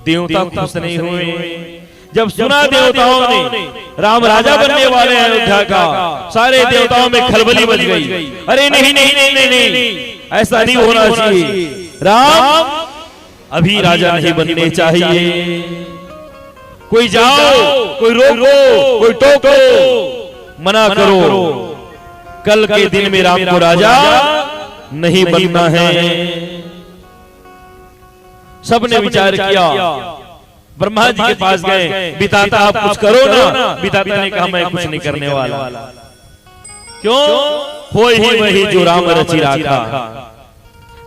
देवता खुश नहीं हुए। जब सुना देवताओं ने राम राजा बनने वाले हैं अयोध्या का, सारे देवताओं में खलबली मच गई। अरे नहीं नहीं नहीं नहीं नहीं, ऐसा नहीं होना चाहिए, राम अभी राजा नहीं बनने चाहिए। कोई जाओ, कोई रोको, कोई टोको, मना करो, कल के दिन में राम को राजा नहीं बनना है। सबने विचार किया, ब्रह्मा जी के पास गए, विधाता आप कुछ करो ना। विधाता ने कहा मैं कुछ नहीं करने वाला। क्यों? हो ही वही जो राम रचि राखा,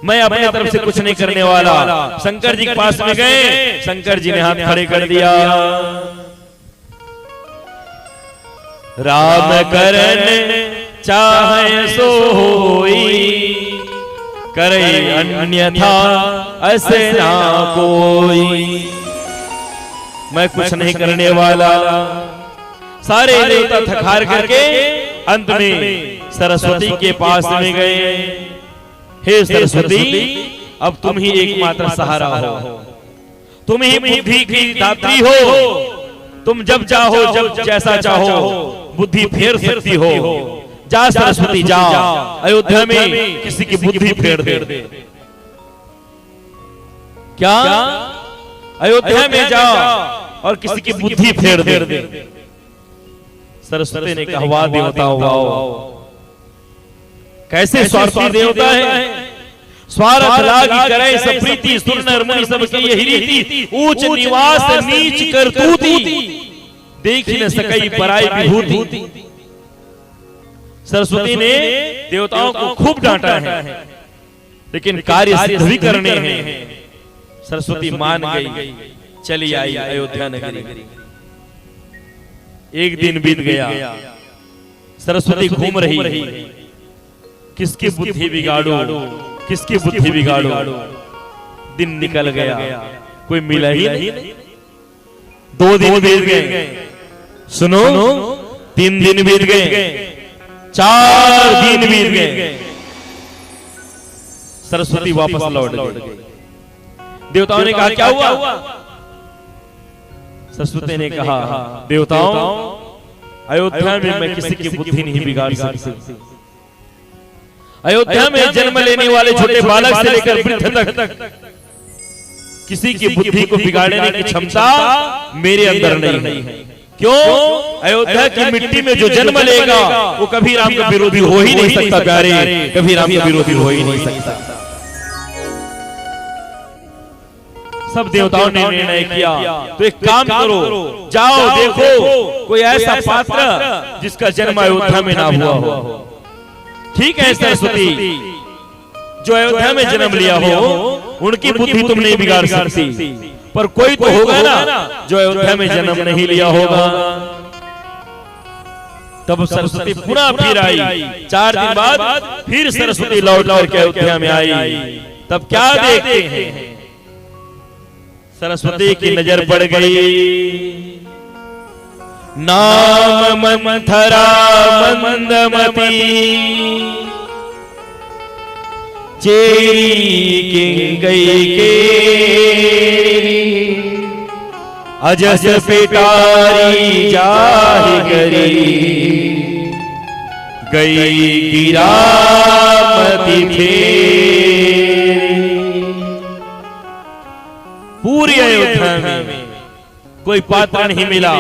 मैं अपनी तरफ से कुछ नहीं करने वाला। शंकर जी के पास में गए, शंकर जी ने हाथ खड़े कर दिया, राम करने चाहे सो होई, करे अन्यथा ऐसे ना कोई। मैं कुछ नहीं करने वाला। सारे देवता थकार करके अंत में सरस्वती के पास में गए। हे सरस्वती, अब तुम ही एकमात्र सहारा हो, तुम ही बुद्धि की दात्री हो। तुम जब चाहो, जब जैसा चाहो बुद्धि फेर सकती हो। जा सरस्वती जा, अयोध्या में किसी की बुद्धि फेर दे। क्या? अयोध्या में जाओ और किसी की बुद्धि फेर दे। सरस्वती ने कहा वाह देवता, वाह कैसे स्वार्थी देवता है। स्वार्थ लागी करे सब प्रीति, सुर नर मुनि सब की यही रीति। ऊंच निवास नीच करतूती, देख न सकई पराई विभूति। सरस्वती ने देवताओं को खूब डांटा है, लेकिन कार्य सिद्ध भी करने हैं। सरस्वती मान गई, चली आई अयोध्या नगरी। एक दिन बीत गया, सरस्वती घूम रही, किसकी बुद्धि बिगाड़ो, किसकी बुद्धि बिगाड़ो। दिन निकल गया, कोई मिला ही नहीं। 2 दिन बीत गए, सुनो 3 दिन बीत गए, 4 दिन बीत गए, सरस्वती वापस लौट गई। देवताओं ने कहा क्या हुआ? सरस्वती ने कहा देवताओं, अयोध्या में मैं किसी की बुद्धि नहीं बिगाड़ सकती। अयोध्या में जन्म लेने वाले छोटे बालक से लेकर वृद्ध तक किसी की बुद्धि को बिगाड़ने की क्षमता मेरे अंदर नहीं है। क्यों? अयोध्या की मिट्टी में जो जन्म लेगा वो कभी राम का विरोधी हो ही नहीं सकता। प्यारे, कभी राम का विरोधी हो ही नहीं सकता। सब देवताओं ने निर्णय किया, तो एक काम करो, जाओ देखो कोई ऐसा पात्र जिसका जन्म अयोध्या में ना हुआ हो। ठीक है सरस्वती, जो अयोध्या में जन्म लिया हो उनकी बुद्धि तुम नहीं बिगाड़ सकती, पर कोई तो होगा ना जो अयोध्या में जन्म नहीं लिया होगा। तब सरस्वती पुनः फिर आई। 4 दिन बाद फिर सरस्वती लौट के अयोध्या में आई। तब क्या देखते हैं, सरस्वती की नजर पड़ गई। नाम मंथरा मंदमती, चेरी किंगई के अजस पेटारी जाहि करी, गई गिरामती फेरी। पूरी अयोध्या में कोई पात्र नहीं मिला,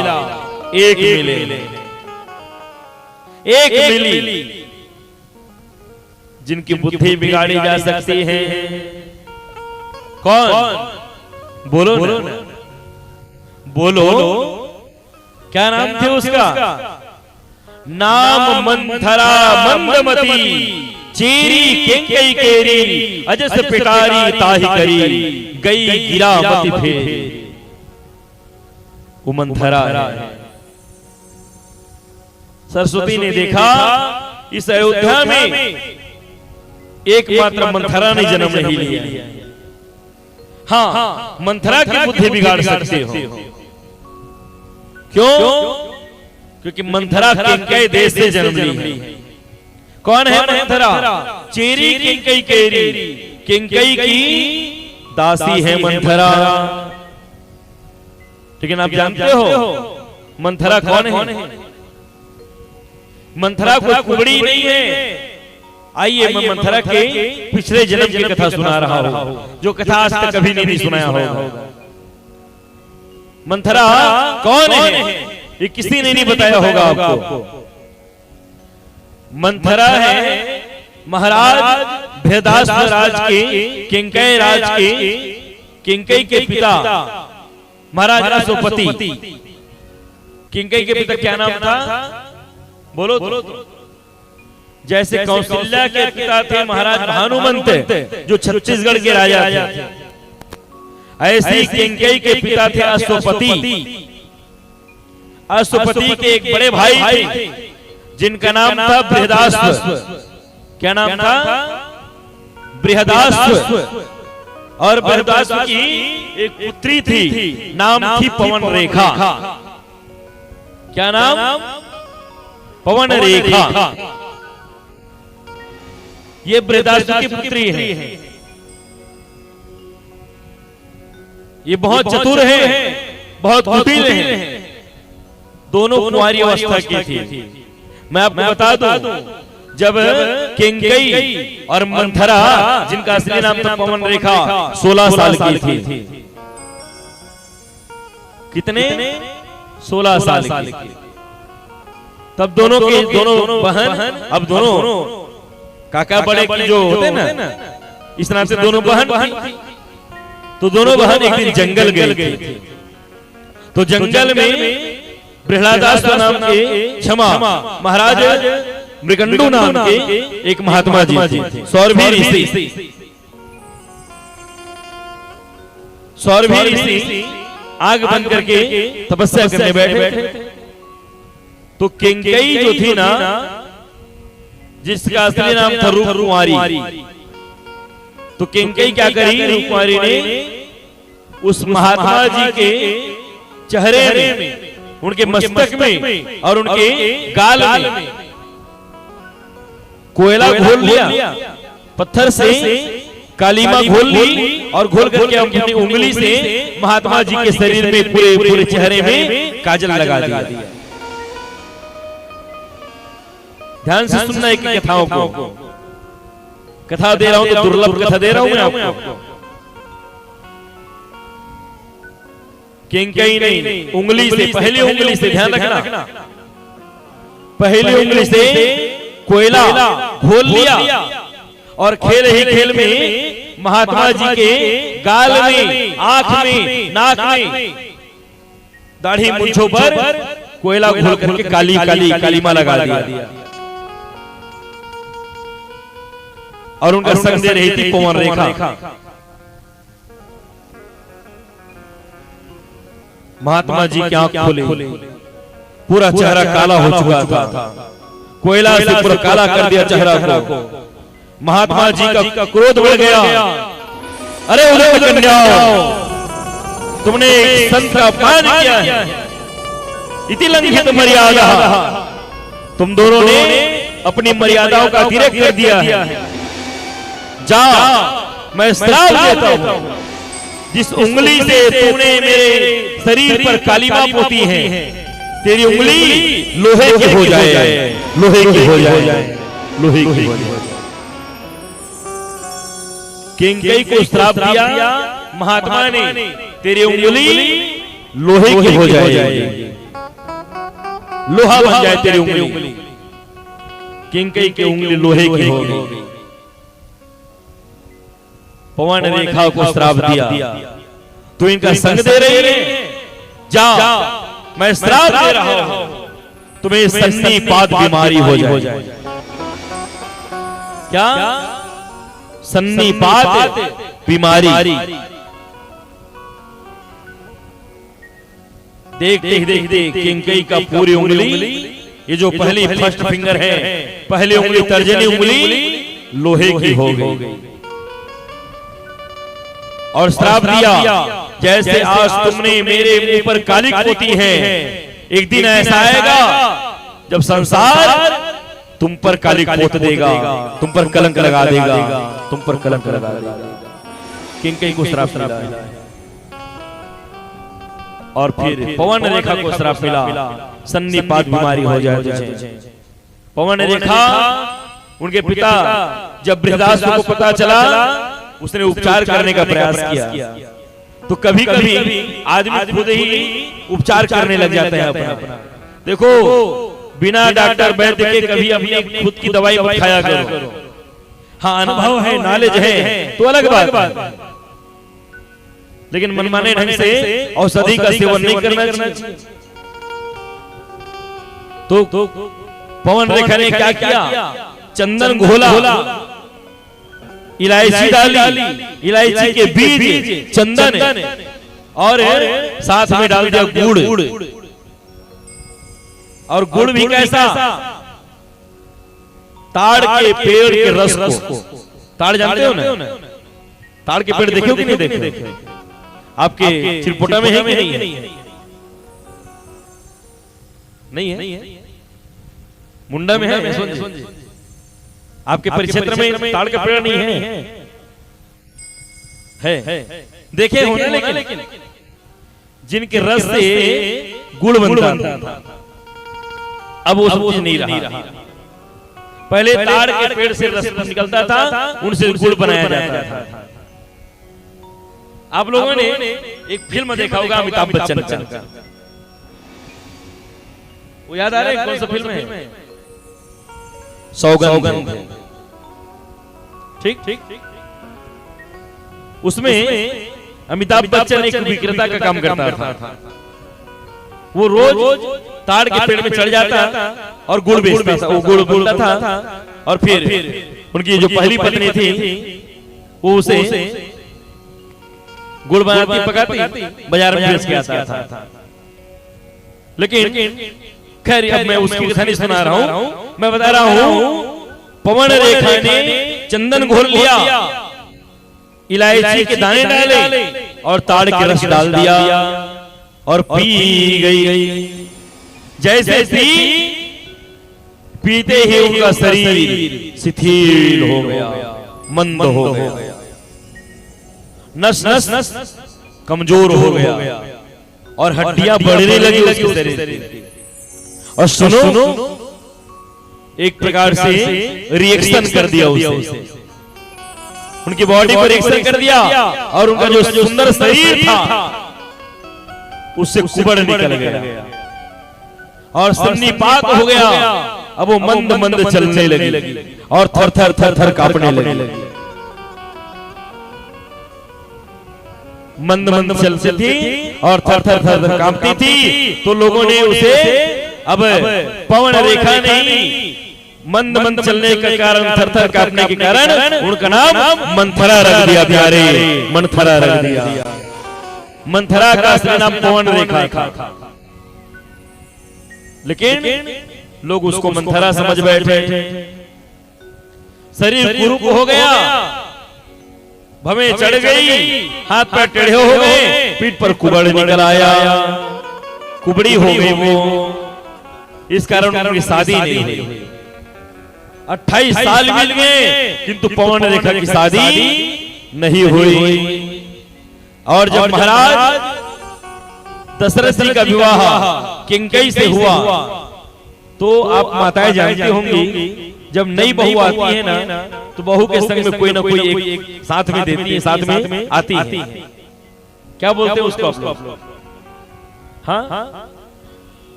एक मिले, एक मिली जिनकी बुद्धि बिगाड़ी जा सकती है। कौन? बोलो ना, बोलो क्या नाम थे उसका? नाम मंथरा मंदमती, चेरी केंकई केरी, अजस पिटारी ताहि करी, गई गिरामती फेर। वो मंथरा है। सरस्वती ने देखा इस अयोध्या में एकमात्र मंथरा ने जन्म नहीं लिया। हाँ, मंथरा की बुद्धि बिगाड़ सकते हो। क्यों? क्योंकि मंथरा केंकई देश से जन्म ली है। कौन है मंथरा? चेरी केंकई केरी, केंकई की दासी है मंथरा। लेकिन आप जानते हो मंथरा कौन है? मंथरा कोई कुबड़ी नहीं है। आइए मैं मंथरा के पिछले जन्म की कथा सुना रहा हूं, जो कथा आज तक कभी नहीं सुनाया होगा। मंथरा कौन है ये किसी ने नहीं बताया होगा आपको। मंथरा है महाराज बृहदासुर राज के, किंकई राज के, किंकई के पिता महाराज अश्वपति। किंकई के पिता क्या नाम था? बोलो तो। जैसे कौशल्या के पिता थे महाराज भानुमंत, जो छत्तीसगढ़ के राजा थे, ऐसे किंकई के पिता थे अश्वपति। अश्वपति के एक बड़े भाई थे जिनका नाम था बृहदासुर। क्या नाम था? बृहदासुर। और बृहदासुर की एक पुत्री थी, नाम थी पवन रेखा। क्या नाम? पवन रेखा। ये बृहदासुर की पुत्री है। ये बहुत चतुर है, बहुत कुटिल है। दोनों कुंवारी अवस्था की थी। मैं आपको बता दूं, जब किंकई और मंथरा, जिनका असली नाम था पवन रेखा, 16 साल की थी। कितने? 16 साल की। तब दोनों बहन, अब दोनों काका बड़े की जो होते ना, इस नाम से दोनों बहन थी। तो दोनों बहन एक दिन जंगल गए थे। तो जंगल में बृहदासुर नाम के, क्षमा, महाराज मृगंडू नाम के एक महात्मा जी थे, सौरभी ऋषि। सौरभी ऋषि आग बंद करके तपस्या करने बैठे। तो किंकई जो थी ना, जिसका असली नाम था रूपकुमारी, तो किंकई क्या करी? रूपकुमारी ने उस महात्मा जी के चेहरे में, उनके मस्तक में और उनके गाल में कोयला घोल लिया, पत्थर से कालीमा घोल ली और घोल करके अपनी उंगली से महात्मा जी के शरीर में, पूरे चेहरे में काजल लगा दिया। ध्यान से सुनना एक कथाओं को। कथा दे रहा हूं तो दुर्लभ कथा दे रहा हूं मैं आपको। किंकई ने उंगली से, पहली उंगली से, ध्यान रखना, पहली उंगली से कोयला घोल लिया और खेल ही खेल में महात्मा जी के गाल में, आंख में, नाक में, दाढ़ी मूंछों पर कोयला घोल करके कालीमा लगा दिया। और उनका संग दे रही थी पवन रेखा। महात्मा जी की आंख खोले, पूरा चेहरा काला हो चुका था। कोयला से पूरा काला कर दिया चेहरा को। महात्मा जी का क्रोध बढ़ गया। अरे उधर कन्याओं, तुमने एक संत का अपमान किया है, इति लंघित मर्यादा। तुम दोनों ने अपनी मर्यादाओं का अतिरेक कर दिया है। जा, मैं श्राप देता हूं, जिस उंगली से तूने मेरे शरीर पर कालीमा पोती है, तेरी उंगली लोहे की हो जाए, लोहे की हो जाए, लोहे की हो जाए। किंकई को श्राप दिया महात्मा ने, तेरी उंगली लोहे की हो जाए, लोहा बन जाए तेरी उंगली। किंकई की उंगली लोहे की हो गई। पवन रेखा को श्राप दिया, तू इनका संग दे रही है, जा, मैं श्राप दे रहा हूं, तुम्हें सन्निपात बीमारी हो जाए। क्या? सन्निपात बीमारी। देखते देखते किंकई का पूरी उंगली, ये जो पहली फर्स्ट फिंगर है, पहली उंगली, तर्जनी उंगली लोहे की हो गई। और श्राप दिया, जैसे आज तुमने मेरे मुंह पर कालिक पोती है, एक दिन ऐसा आएगा जब संसार तुम पर कालिक पोत देगा, तुम पर कलंक लगा देगा, तुम पर कलंक लगा देगा। किंकई को श्राप दिया। और फिर पवन रेखा को श्राप मिला, सन्निपात बीमारी हो जाए तुझे। पवन रेखा उनके पिता जब बृहदासुर को पता चला, उसने उपचार करने का प्रयास किया। तो कभी कभी आदमी खुद ही उपचार करने लग जाता है अपना। देखो, बिना डॉक्टर वैद्य के कभी अपनी खुद की दवाई मत खाया करो। हाँ, अनुभव है, नॉलेज है तो अलग बात, लेकिन मनमाने ढंग से औषधि का सेवन नहीं करना चाहिए। तो पवन रेखा ने क्या किया? चंदन घोला, इलायची डाली, इलायची के बीज, चंदन और साथ में डाल दिया गुड़। और गुड़ भी कैसा? ताड़ के पेड़ के रस को। ताड़ जानते हो ना? ताड़ के पेड़ देखे हो कि नहीं देखे? आपके चिरपोटा में है कि नहीं है? नहीं है? मुंडा में है? आपके परिक्षेत्र में ताड़ का पेड़ नहीं है? देखे होना, लेकिन जिनके रस से गुड़ बनता था, अब वो सब नहीं रहा। पहले ताड़ के पेड़ से रस निकलता था, उनसे गुड़ बनाया जाता था। आप लोगों ने एक फिल्म देखा होगा अमिताभ बच्चन का, वो याद आ रहा है? कौन सा फिल्म है? सौगंध। ठीक। उसमें अमिताभ बच्चन एक विक्रेता का काम करता था। वो रोज ताड़ के पेड़ में चढ़ जाता और गुड़ बेचता था। वो गुड़ बोलता था और फिर उनकी जो पहली पत्नी थी वो उसे गुड़ बनाती, पकाती, बाजार में बेच के आता था। लेकिन खैर, अब मैं उसकी कथा नहीं सुना रहा हूं, मैं बता रहा हूं पवन रेखा ने चंदन घोल लिया, इलायची के दाने डाले और ताड़ के रस डाल दिया और पी गई। जैसे पीते ही उनका शरीर शिथिल हो गया, मंद हो गया, नस कमजोर हो गया और हड्डियां बढ़ने लगी उसके शरीर की। और सुनो, एक प्रकार से रिएक्शन कर दिया उसे, उनकी बॉडी पर रिएक्शन कर दिया और उनका जो सुंदर शरीर था उससे कुबड़ निकल गया और सन्निपात हो गया। अब वो मंद मंद चलने लगी और थर थर कांपने लगी। मंद मंद चलती थी और थर थर कांपती थी। तो लोगों ने उसे, अब पवन रेखा नहीं, मंद मंद चलने के कारण, थर थर कांपने के कारण उनका नाम मंथरा रख दिया। प्यारे, मंथरा रख दिया। मंथरा का असली नाम पवन रेखा था, लेकिन लोग उसको मंथरा समझ बैठे। शरीर कुरूप हो गया, भवें चढ़ गई, हाथ पैर टेढ़े हो गए, पीठ पर कुबड़ निकल आया, कुबड़ी हो गई वो। इस कारण उनकी शादी नहीं हुई। 28 साल मिल गए किंतु पवन रेखा की शादी नहीं हुई। और जब महाराज दशरथ जी का विवाह किंकई से हुआ, तो आप माताएं जानती होंगी, जब नई बहू आती है ना, तो बहू के संग में कोई ना कोई एक साथ में देती है, साथ में आती है। क्या बोलते हैं उसको आप लोग?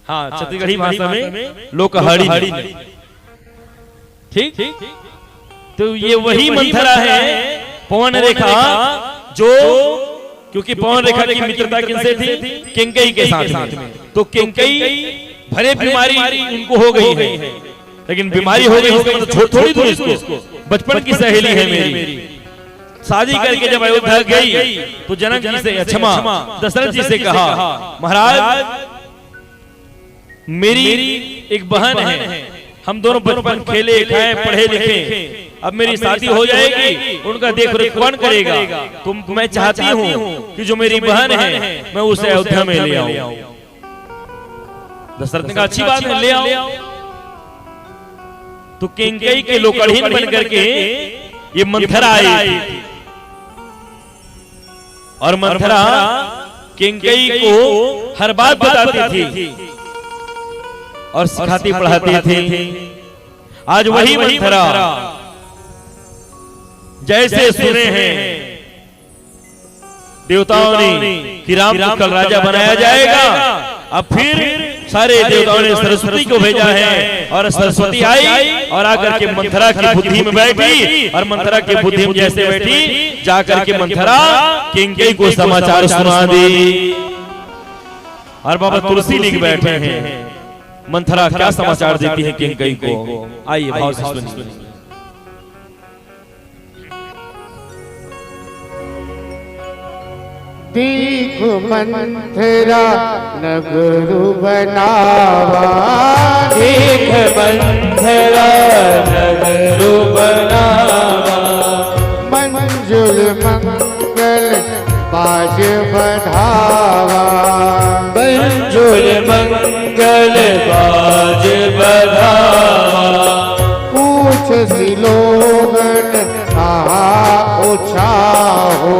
हाँ, छत्तीसगढ़ी भाषा में लोकहाड़ी। ठीक। तो ये वही मंथरा है, पवन रेखा, जो, क्योंकि पवन रेखा की मित्रता किनसे थी? किंकई के साथ में। तो किंकई भरे बीमारी उनको हो गई है, लेकिन बीमारी हो गई इसका मतलब छोड़ थोड़ी दूर इसको, बचपन की सहेली है मेरी। शादी करके जब अयोध्या गई तो जनक जी से, क्षमा, दशरथ जी से कहा, महाराज मेरी एक बहन है, हम दोनों बचपन खेले खाए पढ़े लिखे, अब मेरी शादी हो जाएगी, उनका देख रेख कौन करेगा? तो मैं चाहती हूँ कि जो मेरी बहन है मैं उसे अयोध्या में ले आऊं। दशरथ ने कहा अच्छी बात है, ले आओ। तो किंकई के लोकड़हीन बन करके ये मंथरा आई थी, और मंथरा किंकई को हर बात बताती थी और सिखाती पढ़ाती थी। आज वही मंथरा जैसे सुने हैं देवताओं ने कि राम को कल राजा बनाया जाएगा, अब फिर सारे देवताओं ने सरस्वती को भेजा है और सरस्वती आई और आकर के मंथरा की बुद्धि में बैठी और मंथरा की बुद्धि में जैसे बैठी जाकर के मंथरा किंकई को समाचार सुना दी। और बाबा तुलसी लिख बैठे हैं मंथरा क्या समाचार देती है किंकई को। आइए भाव से सुनिए। देख मंथरा नगरु बनावा, देख मंथरा नगरु बनावा, मंजुल मंगल बाज बढ़ावा, मंजुल मंगल बाज बढ़ावा, पूछ सिलोगन कहा ओछा हो,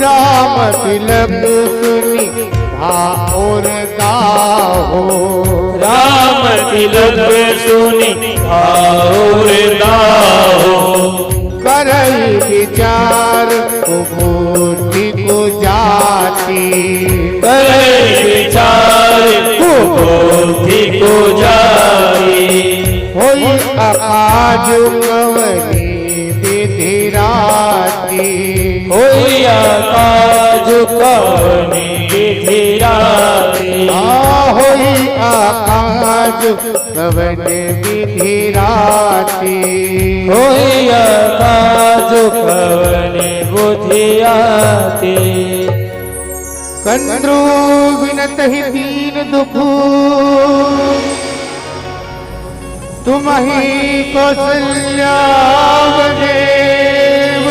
राम तिलक सुनी भाओर गाहो, राम तिलक सुनी भाओर गाहो, करई विचार बुद्धि को जाती, करई विचार बुद्धि को जाती, होई आकाज कवनी विधि राती, होई आकाज कवनी विधि राती, होई आकाज कवनी विधि राती, होई आकाज कवनी बुद्धि आती, कंद्रो विनत ही दीन दुखू, तुम ही कौशल्या देव,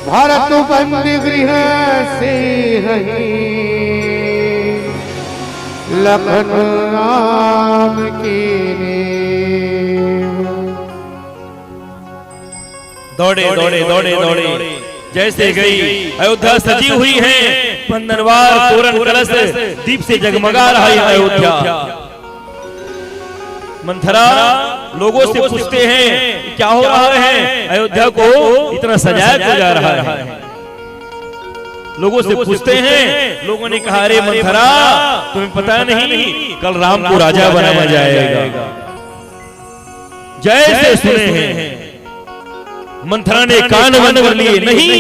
भारत बंद गृह से रही, लखन राम की दौड़े दौड़े दौड़े दौड़े जैसे गई अयोध्या सजी हुई है, बंधनवार तोरण कलश दीप से जगमगा रहा है अयोध्या। मंथरा लोगों से पूछते हैं क्या हो रहा है, अयोध्या को इतना सजाया क्यों जा रहा है। लोगों से पूछते हैं, लोगों ने कहा अरे मंथरा तुम्हें पता नहीं कल राम को राजा बनाया जाएगा। जैसे सुने हैं मंथरा ने कान बंद कर लिए, नहीं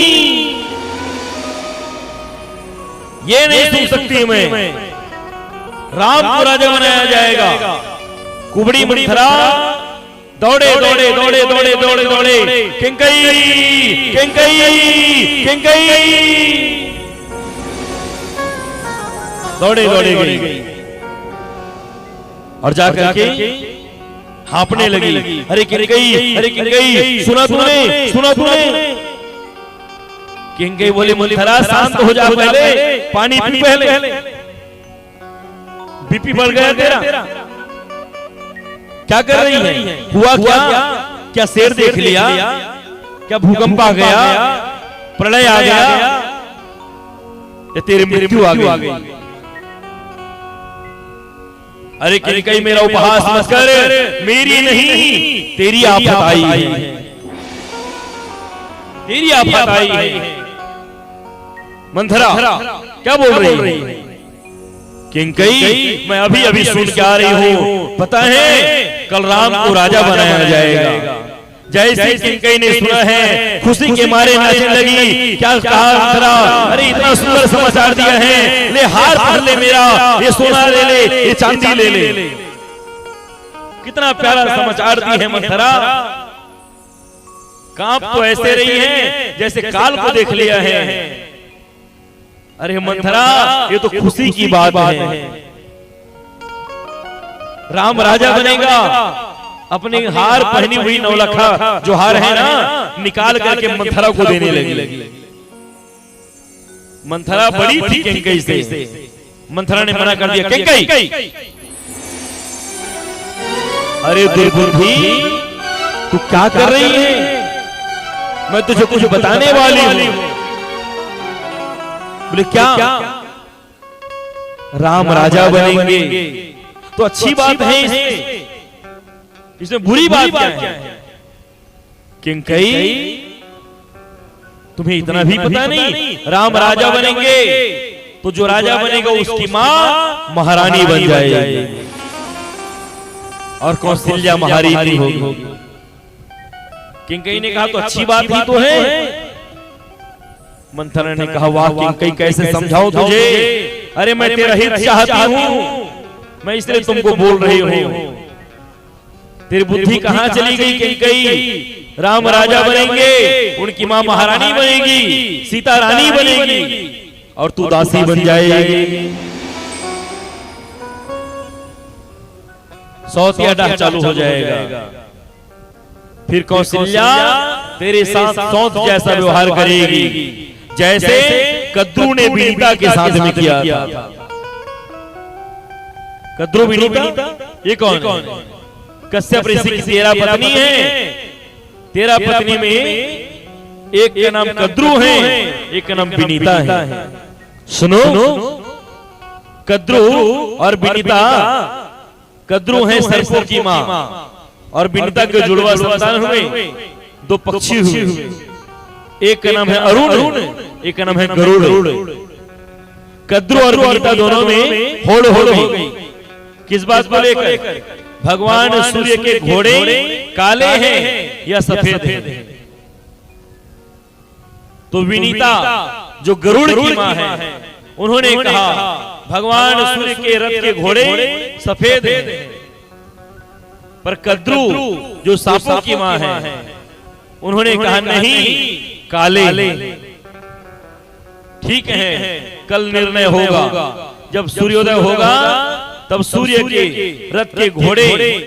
ये नहीं सुन सकती मैं, राम को राजा बनाया जाएगा। कुबड़ी मंथरा दौड़े दौड़े दौड़े दौड़े दौड़े दौड़े किंकई किंकई किंकई दौड़े दौड़े गई और जाकर के हाँपने लगी, अरे किंकई सुना तूने, सुना तूने। किंकई बोले मंथरा शांत हो जा, पहले पानी पी, पहले बीपी बढ़ गया तेरा, क्या कर रही है, हुआ क्या, क्या शेर देख लिया, क्या भूकंप आ गया, प्रलय आ गया, या तेरी मृत्यु आ गई। अरे किंकई मेरा उपहास मत कर, मेरी नहीं तेरी आफत आई है, तेरी आफत आई है। मंथरा क्या बोल रही है, किंकई मैं अभी अभी सुन के आ रही हूँ, पता है कल राम को राजा बनाया जाएगा। जैसे किंकई ने सुना है खुशी के मारे नाचने लगी, क्या कहा मंथरा, अरे इतना सुंदर समाचार दिया है, ले हार पहन ले मेरा, ये सोना ले ले, ये चांदी ले ले। कितना प्यारा समाचार दी है मंथरा। कांप तो ऐसे रही है जैसे काल को देख लिया है। अरे मंथरा ये तो खुशी की बात है, राम राजा बनेगा। अपनी हार पहनी हुई नौलखा जो हार है ना, निकाल करके मंथरा को देने लगी। मंथरा बड़ी थी किंकई से, मंथरा ने मना कर दिया, किंकई अरे दुर्बुद्धि तू क्या कर रही है? मैं तुझे कुछ बताने वाली हूं। बोले क्या? राम राजा बनेंगे तो अच्छी बात है, इसमें बुरी बात क्या है? किंकई तुम्हें इतना भी पता नहीं, राम राजा बनेंगे तो जो राजा बनेगा उसकी मां महारानी बन जाएगी और कौशल्या महारानी होगी। किंकई ने कहा तो अच्छी बात ही तो है। मंथरा ने कहा वाह किंकई कैसे समझाऊं तुझे? अरे मैं तेरा हित चाहती हूं, मैं इसलिए तुमको बोल रही हूं। तेरी बुद्धि कहां चली गई किंकई? राम राजा बनेंगे, उनकी मां महारानी बनेगी, सीता रानी बनेगी और तू दासी बन जाएगी। सौतिया डाह चालू हो जाएगा। फिर कौशल्या तेरे साथ सौत जैसा व्यवहार करेगी जैसे कद्रू ने विनीता के साथ में किया था। कद्रू विनीता ये कौन है? कश्यप ऋषि की तेरा पत्नी है। तेरा पत्नी में एक का नाम कद्रू है, एक का नाम विनीता है। सुनो, कद्रू और विनीता, कद्रू है सरसों की मां और विनीता के जुड़वा संतान हुए, दो पक्षी हुए। एक का नाम है अरुण, एक का नाम है गरुड़। कद्रू और विनीता दोनों में होड़ हो गई। किस बात को लेकर? भगवान सूर्य के घोड़े काले हैं या सफेद हैं? तो विनीता जो गरुड़ की मां है, उन्होंने कहा भगवान सूर्य के रथ के घोड़े सफेद हैं, पर कद्रू जो सांपों की मां है, उन्होंने कहा नहीं काले। ठीक है, कल निर्णय होगा। जब सूर्योदय होगा तब सूर्य के रथ के घोड़े